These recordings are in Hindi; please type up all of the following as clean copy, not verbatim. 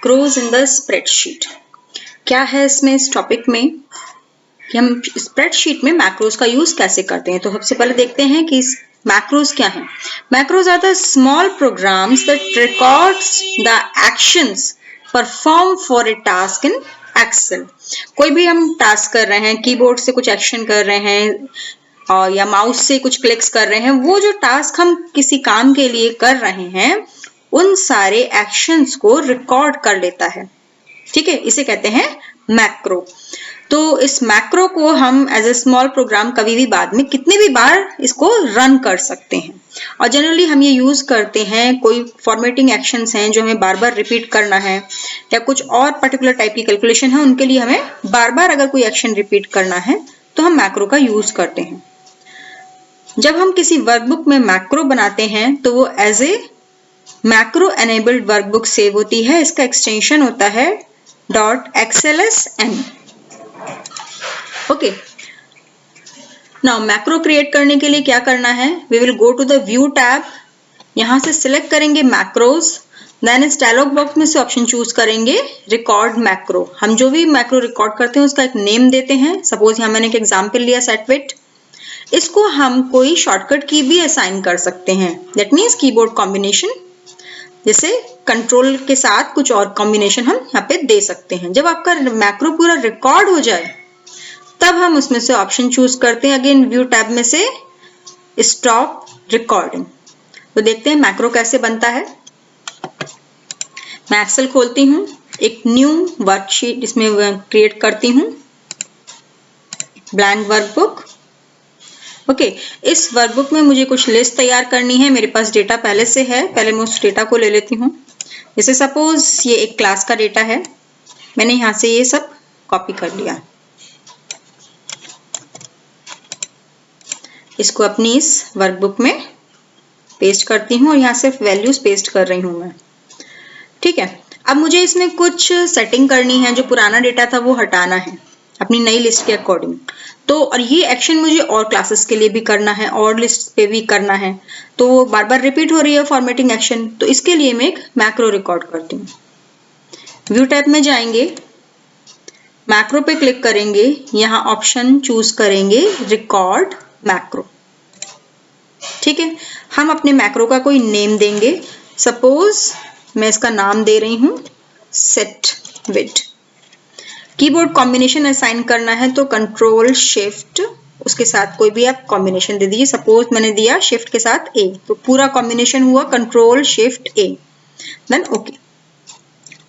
Macros in the spreadsheet. क्या है इसमें इस टॉपिक में कि हम स्प्रेडशीट में मैक्रोज का यूज कैसे करते हैं। तो सबसे पहले देखते हैं कि मैक्रोज क्या है। Macros are the small programs that records the actions perform for a task in Excel. कोई भी हम टास्क कर रहे हैं, कीबोर्ड से कुछ एक्शन कर रहे हैं और या माउस से कुछ क्लिक्स कर रहे हैं, वो जो टास्क हम किसी काम के लिए कर रहे हैं उन सारे एक्शंस को रिकॉर्ड कर लेता है। ठीक है, इसे कहते हैं मैक्रो। तो इस मैक्रो को हम एज ए स्मॉल प्रोग्राम कभी भी बाद में कितने भी बार इसको रन कर सकते हैं। और जनरली हम ये यूज करते हैं, कोई फॉर्मेटिंग एक्शंस हैं जो हमें बार बार रिपीट करना है या कुछ और पर्टिकुलर टाइप की कैलकुलेशन है, उनके लिए हमें बार बार अगर कोई एक्शन रिपीट करना है तो हम मैक्रो का यूज करते हैं। जब हम किसी वर्कबुक में मैक्रो बनाते हैं तो वो as a macro enabled workbook save होती है। इसका एक्सटेंशन होता है .xlsn। Okay, now macro create करने के लिए क्या करना है, we will go to the view tab, यहां से सिलेक्ट करेंगे मैक्रोज, देन इस डायलॉग बॉक्स में से ऑप्शन चूज करेंगे रिकॉर्ड मैक्रो। हम जो भी मैक्रो रिकॉर्ड करते हैं उसका एक नेम देते हैं। सपोज यहां मैंने एक एग्जांपल लिया सेटविट। इसको हम कोई शॉर्टकट की भी असाइन कर सकते हैं, दैट मीन्स कीबोर्ड कॉम्बिनेशन, जैसे कंट्रोल के साथ कुछ और कॉम्बिनेशन हम यहाँ पे दे सकते हैं। जब आपका मैक्रो पूरा रिकॉर्ड हो जाए तब हम उसमें से ऑप्शन चूज करते हैं, अगेन व्यू टैब में से स्टॉप रिकॉर्डिंग। तो देखते हैं मैक्रो कैसे बनता है। मैं एक्सेल खोलती हूँ, एक न्यू वर्कशीट इसमें क्रिएट करती हूँ, ब्लैंक वर्कबुक। ओके, इस वर्कबुक में मुझे कुछ लिस्ट तैयार करनी है। मेरे पास डेटा पहले से है, पहले मैं उस डेटा को ले लेती हूँ। जैसे सपोज ये एक क्लास का डेटा है, मैंने यहाँ से ये सब कॉपी कर लिया। इसको अपनी इस वर्कबुक में पेस्ट करती हूँ और यहाँ से वैल्यूज पेस्ट कर रही हूँ मैं। ठीक है, अब मुझे इसमें कुछ सेटिंग करनी है। जो पुराना डेटा था वो हटाना है अपनी नई लिस्ट के अकॉर्डिंग। तो और ये एक्शन मुझे और क्लासेस के लिए भी करना है और लिस्ट पे भी करना है, तो वो बार बार रिपीट हो रही है फॉर्मेटिंग एक्शन। तो इसके लिए मैं एक मैक्रो रिकॉर्ड करती हूँ। व्यू टैब में जाएंगे, मैक्रो पे क्लिक करेंगे, यहाँ ऑप्शन चूज करेंगे रिकॉर्ड मैक्रो। ठीक है, हम अपने मैक्रो का कोई नेम देंगे। सपोज मैं इसका नाम दे रही हूँ सेट विड। कीबोर्ड कॉम्बिनेशन असाइन करना है तो कंट्रोल शिफ्ट, उसके साथ कोई भी आप कॉम्बिनेशन दे दीजिए। सपोज मैंने दिया शिफ्ट के साथ ए, तो पूरा कॉम्बिनेशन हुआ control shift A, then okay.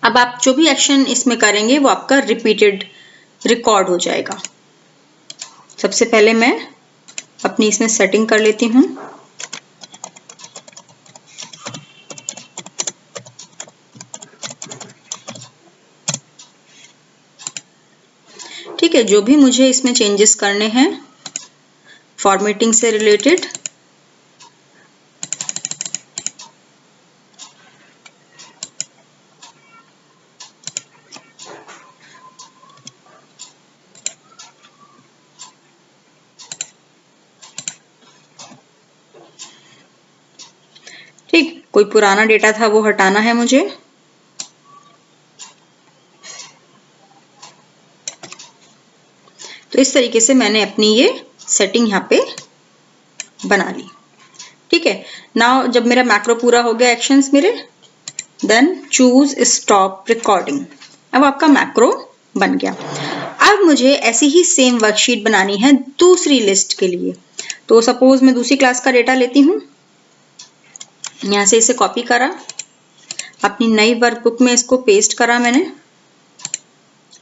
अब आप जो भी एक्शन इसमें करेंगे वो आपका रिपीटेड रिकॉर्ड हो जाएगा। सबसे पहले मैं अपनी इसमें सेटिंग कर लेती हूँ। ठीक है, जो भी मुझे इसमें चेंजेस करने हैं फॉर्मेटिंग से रिलेटेड, ठीक, कोई पुराना डेटा था वो हटाना है मुझे। तो इस तरीके से मैंने अपनी ये सेटिंग यहाँ पे बना ली। ठीक है, नाउ जब मेरा मैक्रो पूरा हो गया एक्शंस मेरे, देन चूज स्टॉप रिकॉर्डिंग। अब आपका मैक्रो बन गया। अब मुझे ऐसी ही सेम वर्कशीट बनानी है दूसरी लिस्ट के लिए। तो सपोज मैं दूसरी क्लास का डेटा लेती हूँ, यहाँ से इसे कॉपी करा, अपनी नई वर्कबुक में इसको पेस्ट करा मैंने,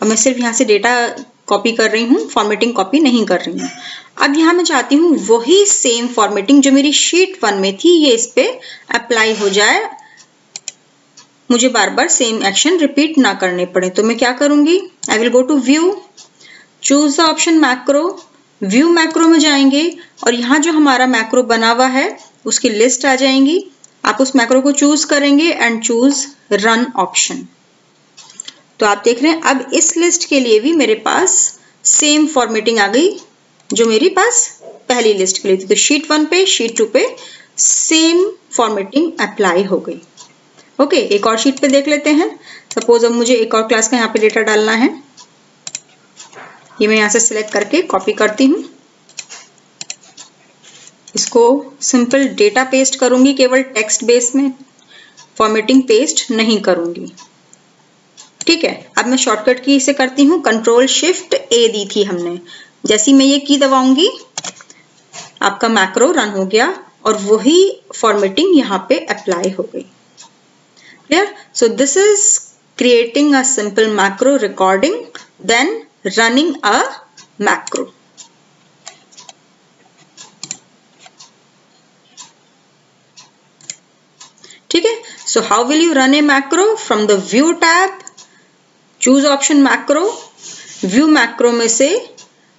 और मैं सिर्फ यहाँ से डेटा कॉपी कर रही हूँ, फॉर्मेटिंग कॉपी नहीं कर रही हूँ। अब यहाँ मैं चाहती हूँ वही सेम फॉर्मेटिंग जो मेरी शीट 1 में थी ये इस पे अप्लाई हो जाए, मुझे बार बार सेम एक्शन रिपीट ना करने पड़े। तो मैं क्या करूंगी, I will go to view, choose the option macro, view macro में जाएंगे और यहाँ जो हमारा मैक्रो बना हुआ है उसकी लिस्ट आ जाएंगी। आप उस मैक्रो को चूज करेंगे एंड चूज रन ऑप्शन। तो आप देख रहे हैं अब इस लिस्ट के लिए भी मेरे पास सेम फॉर्मेटिंग आ गई जो मेरे पास पहली लिस्ट के लिए थी। तो शीट 1 पे शीट 2 पे सेम फॉर्मेटिंग अप्लाई हो गई। ओके, एक और शीट पे देख लेते हैं। सपोज अब मुझे एक और क्लास का यहाँ पे डेटा डालना है। ये मैं यहाँ से सिलेक्ट करके कॉपी करती हूँ, इसको सिंपल डेटा पेस्ट करूंगी, केवल टेक्स्ट बेस में, फॉर्मेटिंग पेस्ट नहीं करूंगी। ठीक है, अब मैं शॉर्टकट की से करती हूँ, कंट्रोल शिफ्ट ए दी थी हमने। जैसी मैं ये की दबाऊंगी आपका मैक्रो रन हो गया और वही फॉर्मेटिंग यहाँ पे अप्लाई हो गई। Clear? So this is creating a simple macro recording, then running a macro. ठीक है, so how will you run a macro? From the view tab, choose option macro. view macro में से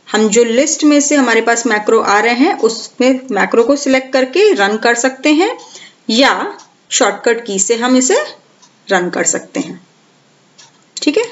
हम जो लिस्ट में से हमारे पास मैक्रो आ रहे हैं उसमें मैक्रो को सिलेक्ट करके रन कर सकते हैं, या शॉर्टकट की से हम इसे रन कर सकते हैं। ठीक है।